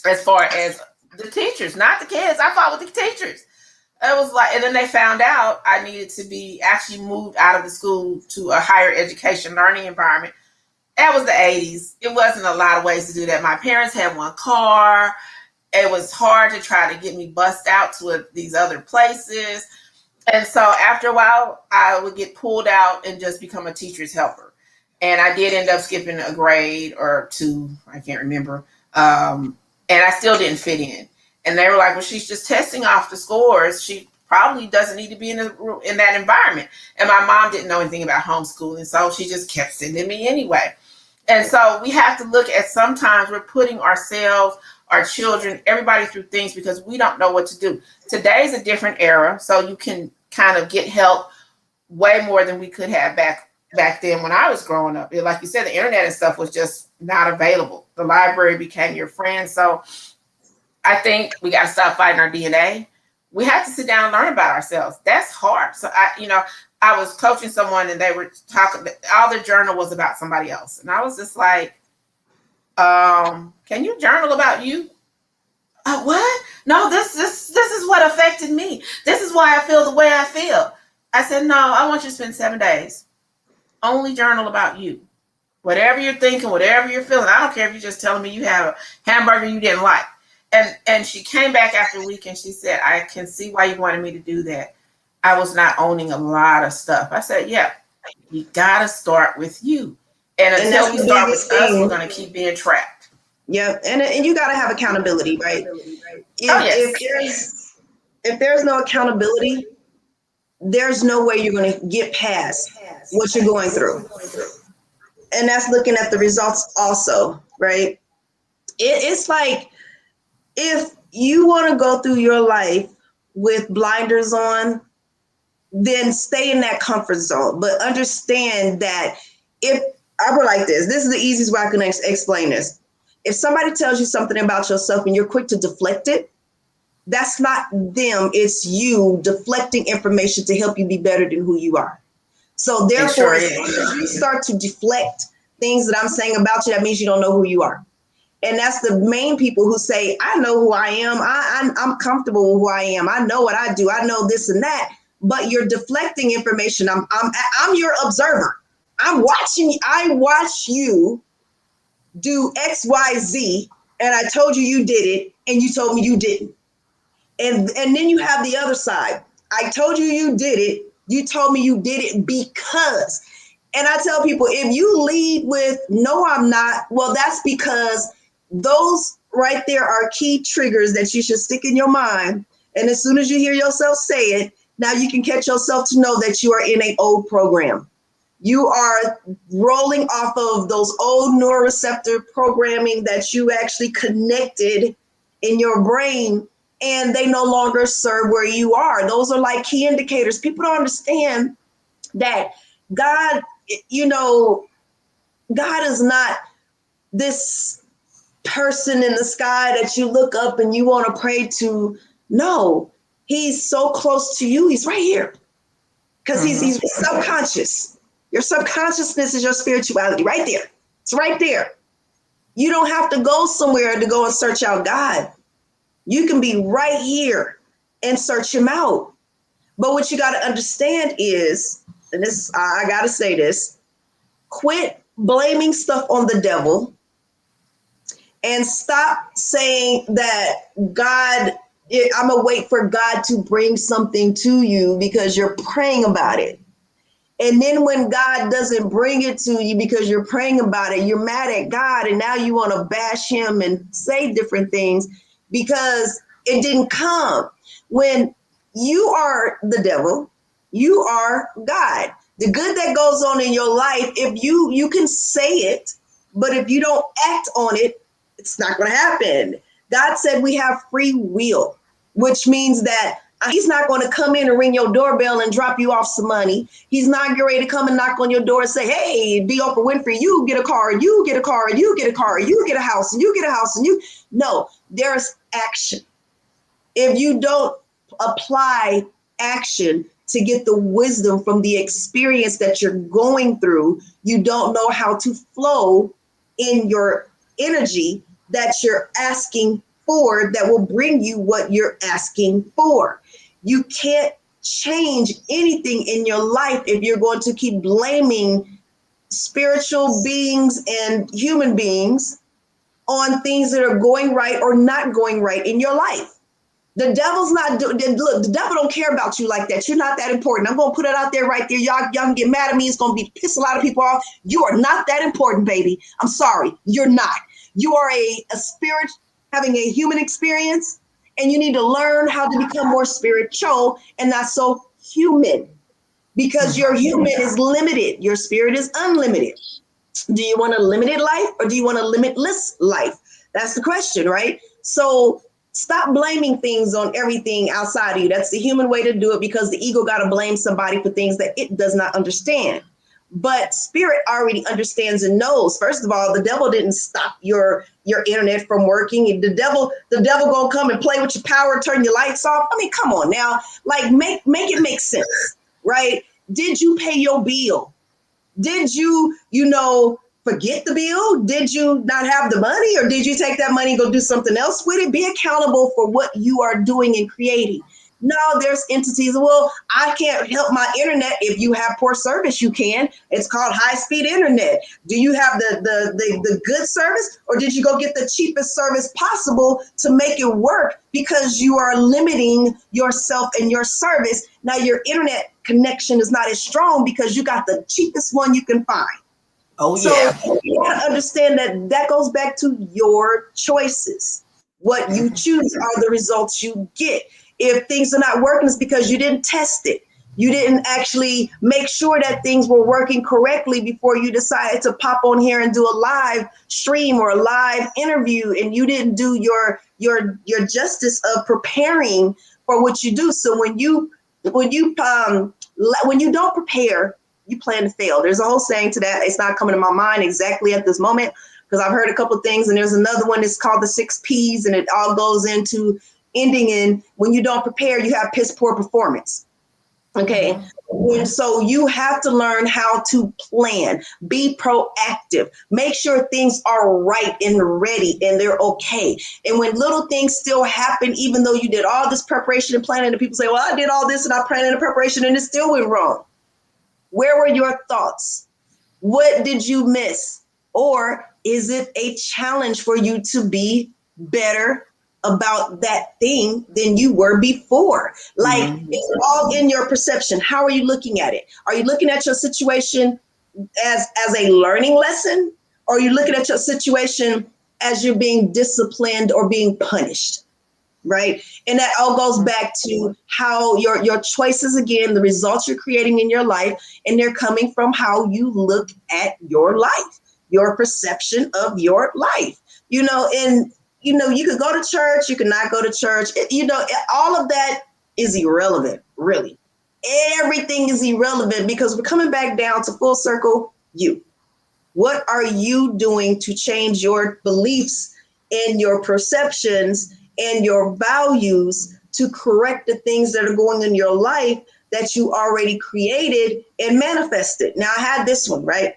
as far as the teachers, not the kids. I fought with the teachers. It was like, and then they found out I needed to be actually moved out of the school to a higher education learning environment. That was the 80s. It wasn't a lot of ways to do that. My parents had one car. It was hard to try to get me bussed out to these other places. And so after a while, I would get pulled out and just become a teacher's helper. And I did end up skipping a grade or two. I can't remember. And I still didn't fit in. And they were like, well, she's just testing off the scores. She probably doesn't need to be in that environment. And my mom didn't know anything about homeschooling, so she just kept sending me anyway. And so we have to look at, sometimes we're putting ourselves, our children, everybody through things because we don't know what to do. Today's a different era, so you can kind of get help way more than we could have back then when I was growing up. Like you said, the internet and stuff was just not available. The library became your friend. So I think we got to stop fighting our DNA. We have to sit down and learn about ourselves. That's hard. So I was coaching someone and they were talking, all their journal was about somebody else. And I was just like, can you journal about you? What? No, this is what affected me. This is why I feel the way I feel. I said, no, I want you to spend 7 days. Only journal about you. Whatever you're thinking, whatever you're feeling. I don't care if you're just telling me you have a hamburger you didn't like. And she came back after a week and she said, I can see why you wanted me to do that. I was not owning a lot of stuff. I said, yeah, you got to start with you. And until we start with us, we're going to keep being trapped. Yeah. And you got to have accountability, right? If there's no accountability, there's no way you're going to get past what you're going through. And that's looking at the results also, right? It's like, if you want to go through your life with blinders on, then stay in that comfort zone. But understand that if I were like this is the easiest way I can explain this. If somebody tells you something about yourself and you're quick to deflect it, that's not them. It's you deflecting information to help you be better than who you are. So therefore, as soon as you start to deflect things that I'm saying about you, that means you don't know who you are. And that's the main people who say, I know who I am. I'm comfortable with who I am. I know what I do. I know this and that. But you're deflecting information. I'm your observer. I'm watching. I watch you do X, Y, Z. And I told you did it. And you told me you didn't. And then you have the other side. I told you did it. You told me you did it because. And I tell people, if you lead with, no, I'm not. Well, that's because those right there are key triggers that you should stick in your mind. And as soon as you hear yourself say it, now you can catch yourself to know that you are in an old program. You are rolling off of those old neuroreceptor programming that you actually connected in your brain, and they no longer serve where you are. Those are like key indicators. People don't understand that God, God is not this person in the sky that you look up and you want to pray to. No, he's so close to you. He's right here because he's subconscious. Your subconsciousness is your spirituality right there. It's right there. You don't have to go somewhere to go and search out God. You can be right here and search him out. But what you got to understand is, and this, I got to say this, quit blaming stuff on the devil. And stop saying that God, I'm going to wait for God to bring something to you because you're praying about it. And then when God doesn't bring it to you because you're praying about it, you're mad at God. And now you want to bash him and say different things because it didn't come. When you are the devil, you are God. The good that goes on in your life, if you can say it, but if you don't act on it, it's not going to happen. God said we have free will, which means that he's not going to come in and ring your doorbell and drop you off some money. He's not getting ready to come and knock on your door and say, hey, be Oprah Winfrey, you get a car, and you get a car, and you get a car, and you get a house, and you get a house, and you. No, there's action. If you don't apply action to get the wisdom from the experience that you're going through, you don't know how to flow in your energy that you're asking for that will bring you what you're asking for. You can't change anything in your life if you're going to keep blaming spiritual beings and human beings on things that are going right or not going right in your life. The devil's not doing, look, the devil don't care about you like that. You're not that important. I'm going to put it out there right there. Y'all can get mad at me. It's going to be piss a lot of people off. You are not that important, baby. I'm sorry. You're not. You are a spirit having a human experience, and you need to learn how to become more spiritual and not so human, because your human is limited. Your spirit is unlimited. Do you want a limited life or do you want a limitless life? That's the question, right? So stop blaming things on everything outside of you. That's the human way to do it, because the ego got to blame somebody for things that it does not understand. But spirit already understands and knows. First of all, the devil didn't stop your internet from working. The devil gonna come and play with your power, turn your lights off. I mean, come on now, like make it make sense, right? Did you pay your bill? Did you forget the bill? Did you not have the money, or did you take that money and go do something else with it? Be accountable for what you are doing and creating. No, there's entities. Well, I can't help my internet. If you have poor service, you can. It's called high-speed internet. Do you have the good service, or did you go get the cheapest service possible to make it work, because you are limiting yourself and your service? Now your internet connection is not as strong because you got the cheapest one you can find. Oh, yeah. So you gotta understand that goes back to your choices. What you choose are the results you get. If things are not working, it's because you didn't test it. You didn't actually make sure that things were working correctly before you decided to pop on here and do a live stream or a live interview, and you didn't do your justice of preparing for what you do. So when you don't prepare, you plan to fail. There's a whole saying to that. It's not coming to my mind exactly at this moment, because I've heard a couple of things, and there's another one that's called the 6 P's, and it all goes into ending in when you don't prepare, you have piss poor performance. Okay. And so you have to learn how to plan, be proactive, make sure things are right and ready and they're okay. And when little things still happen, even though you did all this preparation and planning, and people say, well, I did all this and I planned and preparation and it still went wrong. Where were your thoughts? What did you miss? Or is it a challenge for you to be better about that thing than you were before? Like, it's all in your perception. How are you looking at it? Are you looking at your situation as a learning lesson? Or are you looking at your situation as you're being disciplined or being punished? Right? And that all goes back to how your choices, again, the results you're creating in your life, and they're coming from how you look at your life, your perception of your life. And you could go to church, you could not go to church. All of that is irrelevant, really. Everything is irrelevant, because we're coming back down to full circle. What are you doing to change your beliefs and your perceptions and your values to correct the things that are going in your life that you already created and manifested? Now, I had this one, right?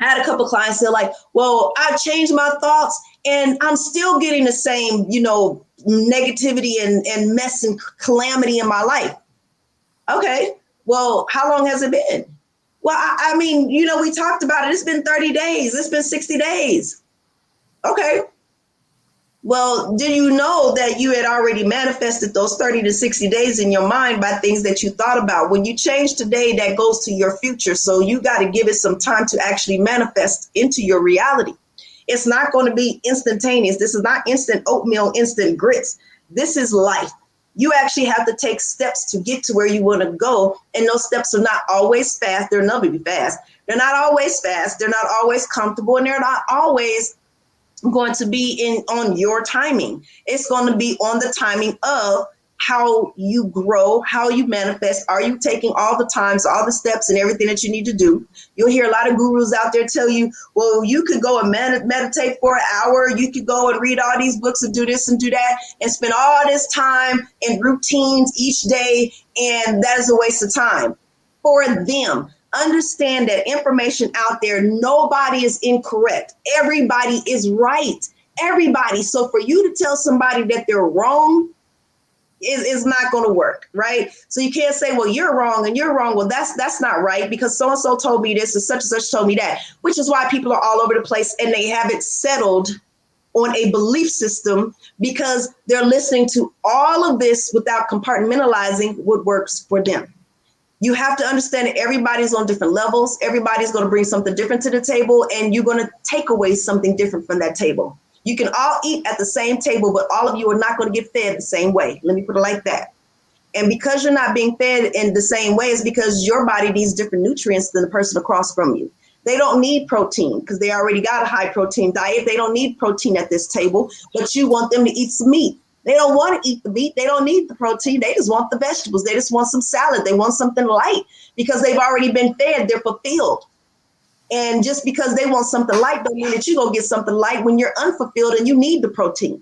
I had a couple of clients that are like, well, I changed my thoughts and I'm still getting the same, negativity and mess and calamity in my life. Okay, well, how long has it been? Well, I mean, we talked about it. It's been 30 days. It's been 60 days. Okay. Well, do you know that you had already manifested those 30 to 60 days in your mind by things that you thought about? When you change today, that goes to your future. So you got to give it some time to actually manifest into your reality. It's not going to be instantaneous. This is not instant oatmeal, instant grits. This is life. You actually have to take steps to get to where you want to go. And those steps are not always fast. They're not be fast. They're not always fast. They're not always comfortable. And they're not always going to be on your timing. It's going to be on the timing of how you grow, how you manifest. Are you taking all the times, all the steps and everything that you need to do? You'll hear a lot of gurus out there tell you, well, you could go and meditate for an hour. You could go and read all these books and do this and do that and spend all this time in routines each day. And that is a waste of time for them. Understand that information out there, nobody is incorrect. Everybody is right. Everybody. So for you to tell somebody that they're wrong, is not going to work, right? So you can't say, well, you're wrong and you're wrong. Well, that's not right because so-and-so told me this and such told me that, which is why people are all over the place and they haven't settled on a belief system because they're listening to all of this without compartmentalizing what works for them. You have to understand that everybody's on different levels. Everybody's going to bring something different to the table, and you're going to take away something different from that table. You can all eat at the same table, but all of you are not going to get fed the same way. Let me put it like that. And because you're not being fed in the same way, it's because your body needs different nutrients than the person across from you. They don't need protein because they already got a high protein diet. They don't need protein at this table, but you want them to eat some meat. They don't want to eat the meat. They don't need the protein. They just want the vegetables. They just want some salad. They want something light because they've already been fed. They're fulfilled. And just because they want something light don't mean that you're going to get something light when you're unfulfilled and you need the protein.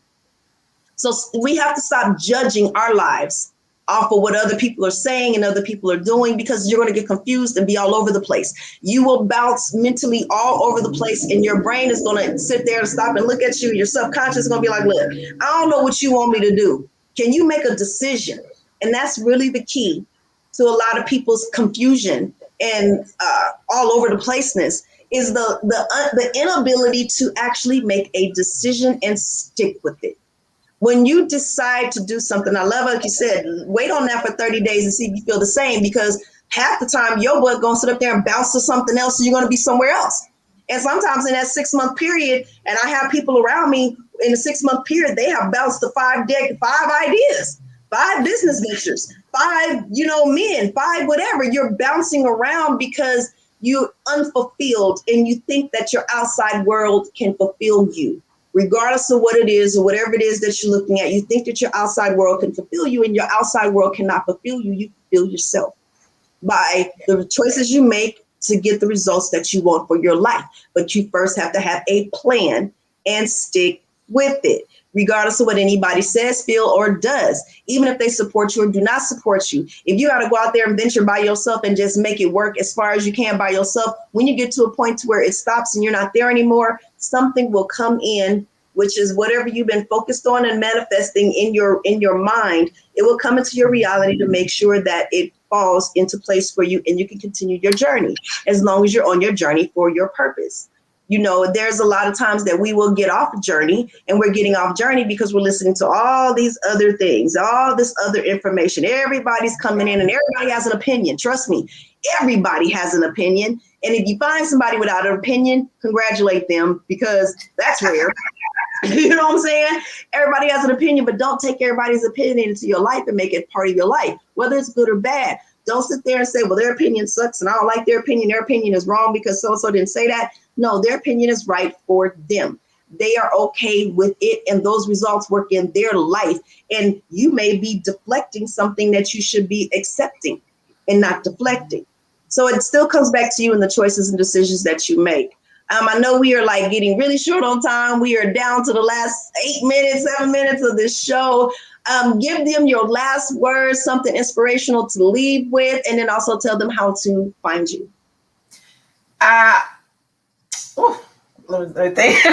So we have to stop judging our lives off of what other people are saying and other people are doing because you're going to get confused and be all over the place. You will bounce mentally all over the place and your brain is going to sit there and stop and look at you. Your subconscious is going to be like, look, I don't know what you want me to do. Can you make a decision? And that's really the key to a lot of people's confusion and all over the placeness is the inability to actually make a decision and stick with it. When you decide to do something, I love like you said, wait on that for 30 days and see if you feel the same, because half the time your butt going to sit up there and bounce to something else and you're going to be somewhere else. And sometimes in that 6-month period, and I have people around me in the 6-month period, they have bounced to 5 ideas, 5 business ventures, 5, men, 5 whatever. You're bouncing around because you're unfulfilled and you think that your outside world can fulfill you. Regardless of what it is or whatever it is that you're looking at, you think that your outside world can fulfill you, and your outside world cannot fulfill you. You fulfill yourself by the choices you make to get the results that you want for your life. But you first have to have a plan and stick with it, regardless of what anybody says, feel, or does, even if they support you or do not support you. If you got to go out there and venture by yourself and just make it work as far as you can by yourself, when you get to a point to where it stops and you're not there anymore, something will come in, which is whatever you've been focused on and manifesting in your mind. It will come into your reality to make sure that it falls into place for you and you can continue your journey as long as you're on your journey for your purpose. There's a lot of times that we will get off journey, and we're getting off journey because we're listening to all these other things, all this other information. Everybody's coming in and everybody has an opinion. Trust me, everybody has an opinion. And if you find somebody without an opinion, congratulate them, because that's rare. You know what I'm saying? Everybody has an opinion, but don't take everybody's opinion into your life and make it part of your life, whether it's good or bad. Don't sit there and say, well, their opinion sucks and I don't like their opinion. Their opinion is wrong because so-and-so didn't say that. No, their opinion is right for them. They are okay with it, and those results work in their life. And you may be deflecting something that you should be accepting and not deflecting. So it still comes back to you and the choices and decisions that you make. I know we are getting really short on time. We are down to the last 7 minutes of this show. Give them your last words, something inspirational to leave with, and then also tell them how to find you. Let me think.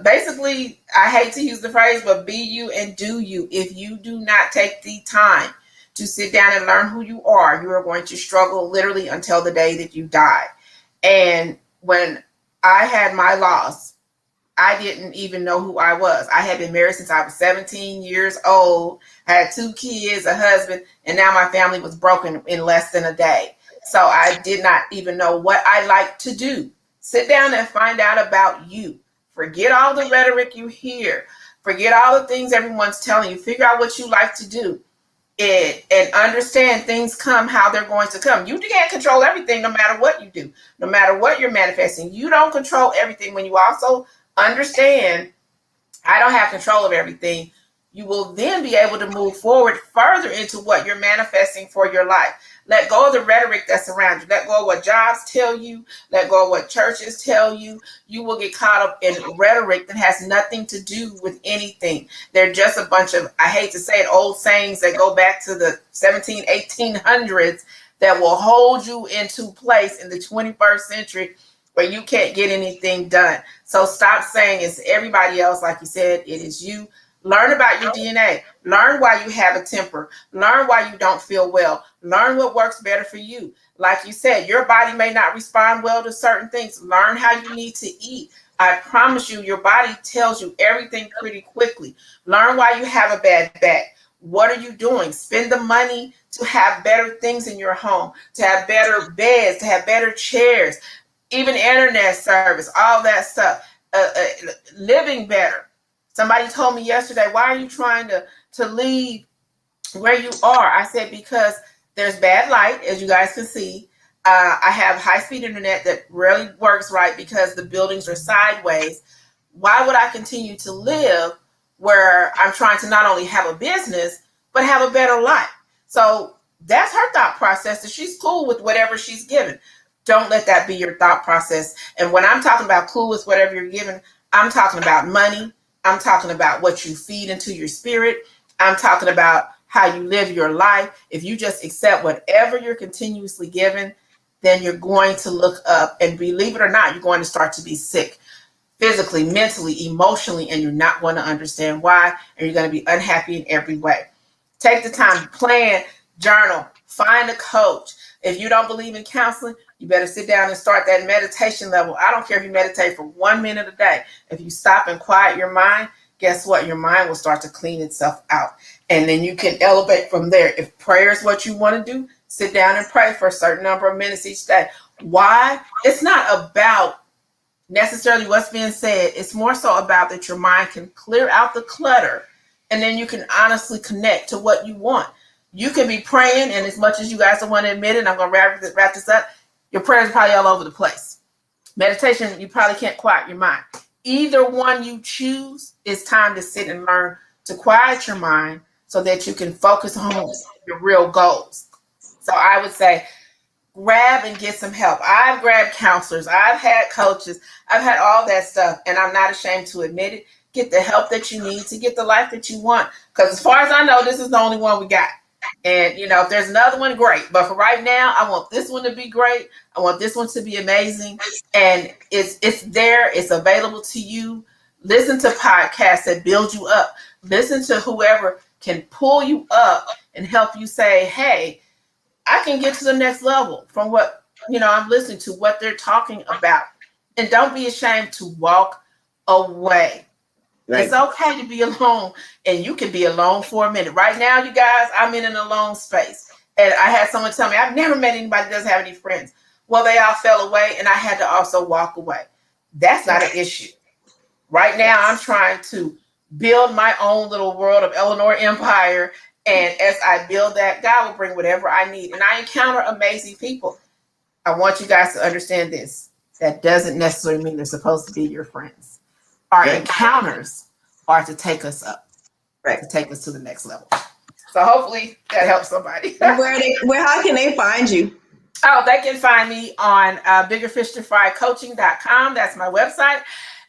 Basically, I hate to use the phrase, but be you and do you. If you do not take the time to sit down and learn who you are going to struggle literally until the day that you die. And when I had my loss, I didn't even know who I was. I had been married since I was 17 years old. I had 2 kids, a husband, and now my family was broken in less than a day. So I did not even know what I like to do. Sit down and find out about you. Forget all the rhetoric you hear. Forget all the things everyone's telling you. Figure out what you like to do. And understand things come how they're going to come. You can't control everything no matter what you do, no matter what you're manifesting. You don't control everything. When you also understand, I don't have control of everything, you will then be able to move forward further into what you're manifesting for your life. Let go of the rhetoric that's around you. Let go of what jobs tell you. Let go of what churches tell you. You will get caught up in rhetoric that has nothing to do with anything. They're just a bunch of, I hate to say it, old sayings that go back to the 1800s that will hold you into place in the 21st century where you can't get anything done. So stop saying it's everybody else. Like you said, it is you. Learn about your DNA. Learn why you have a temper. Learn why you don't feel well. Learn what works better for you. Like you said, your body may not respond well to certain things. Learn how you need to eat. I promise you, your body tells you everything pretty quickly. Learn why you have a bad back. What are you doing? Spend the money to have better things in your home, to have better beds, to have better chairs, even internet service, all that stuff. Living better. Somebody told me yesterday, why are you trying to leave where you are? I said, because there's bad light, as you guys can see. I have high-speed internet that rarely works right because the buildings are sideways. Why would I continue to live where I'm trying to not only have a business, but have a better life? So that's her thought process, that she's cool with whatever she's given. Don't let that be your thought process. And when I'm talking about cool with whatever you're given, I'm talking about money. I'm talking about what you feed into your spirit. I'm talking about how you live your life. If you just accept whatever you're continuously given, then you're going to look up, and believe it or not, you're going to start to be sick physically, mentally, emotionally, and you're not going to understand why, and you're going to be unhappy in every way. Take the time to plan, journal, find a coach. If you don't believe in counseling, you better sit down and start that meditation level. I don't care if you meditate for 1 minute a day. If you stop and quiet your mind, guess what? Your mind will start to clean itself out. And then you can elevate from there. If prayer is what you want to do, sit down and pray for a certain number of minutes each day. Why? It's not about necessarily what's being said. It's more so about that your mind can clear out the clutter, and then you can honestly connect to what you want. You can be praying, and as much as you guys don't want to admit it, I'm going to wrap this up, your prayers are probably all over the place. Meditation, you probably can't quiet your mind. Either one you choose, it's time to sit and learn to quiet your mind so that you can focus on your real goals. So I would say, grab and get some help. I've grabbed counselors. I've had coaches. I've had all that stuff, and I'm not ashamed to admit it. Get the help that you need to get the life that you want. Because as far as I know, this is the only one we got. And, if there's another one, great. But for right now, I want this one to be great. I want this one to be amazing. And it's there. It's available to you. Listen to podcasts that build you up. Listen to whoever can pull you up and help you say, hey, I can get to the next level from what, I'm listening to, what they're talking about. And don't be ashamed to walk away. Right. It's okay to be alone, and you can be alone for a minute. Right now, you guys, I'm in an alone space. And I had someone tell me, I've never met anybody that doesn't have any friends. Well, they all fell away, and I had to also walk away. That's not an issue. Right now, I'm trying to build my own little world of Eleanor empire. And as I build that, God will bring whatever I need. And I encounter amazing people. I want you guys to understand this. That doesn't necessarily mean they're supposed to be your friends. Our encounters are to take us up, to take us to the next level. So hopefully that helps somebody. How can they find you? Oh, they can find me on biggerfishtofrycoaching.com. That's my website.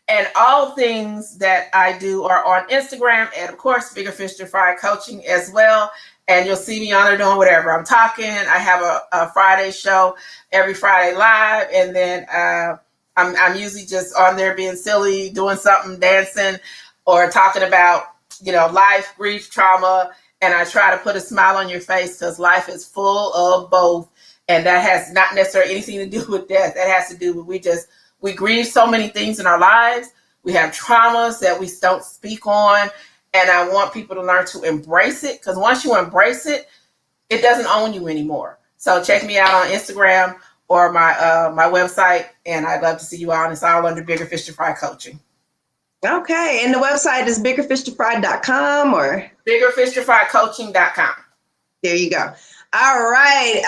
And all things that I do are on Instagram, and of course, Bigger Fish to Fry Coaching as well. And you'll see me on there doing whatever I'm talking. I have a Friday show every Friday live, and then I'm usually just on there being silly, doing something, dancing, or talking about life, grief, trauma. And I try to put a smile on your face, because life is full of both, and that has not necessarily anything to do with death. That has to do with we grieve so many things in our lives. We have traumas that we don't speak on. And I want people to learn to embrace it, because once you embrace it, it doesn't own you anymore. So check me out on Instagram or my website, and I'd love to see you all. And it's all under Bigger Fish to Fry Coaching. Okay. And the website is biggerfishtofry.com or? biggerfishtofrycoaching.com. There you go. All right.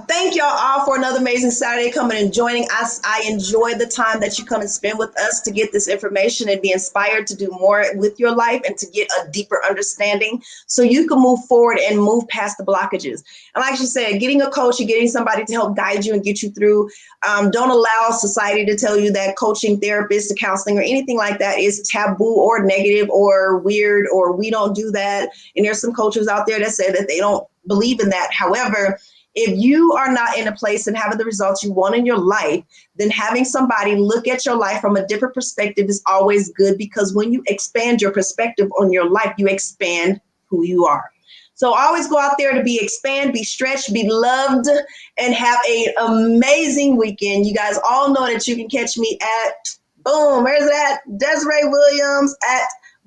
Thank y'all all for another amazing Saturday coming and joining us. I enjoy the time that you come and spend with us to get this information and be inspired to do more with your life and to get a deeper understanding so you can move forward and move past the blockages. And like she said, getting a coach and getting somebody to help guide you and get you through. Don't allow society to tell you that coaching, therapist, counseling, or anything like that is taboo or negative or weird, or we don't do that. And there's some coaches out there that say that they don't believe in that. However, If you are not in a place and having the results you want in your life, then having somebody look at your life from a different perspective is always good, because when you expand your perspective on your life, you expand who you are. So always go out there to expand, be stretched, be loved, and have an amazing weekend. You guys all know that you can catch me at, boom, where's that? Desiree Williams at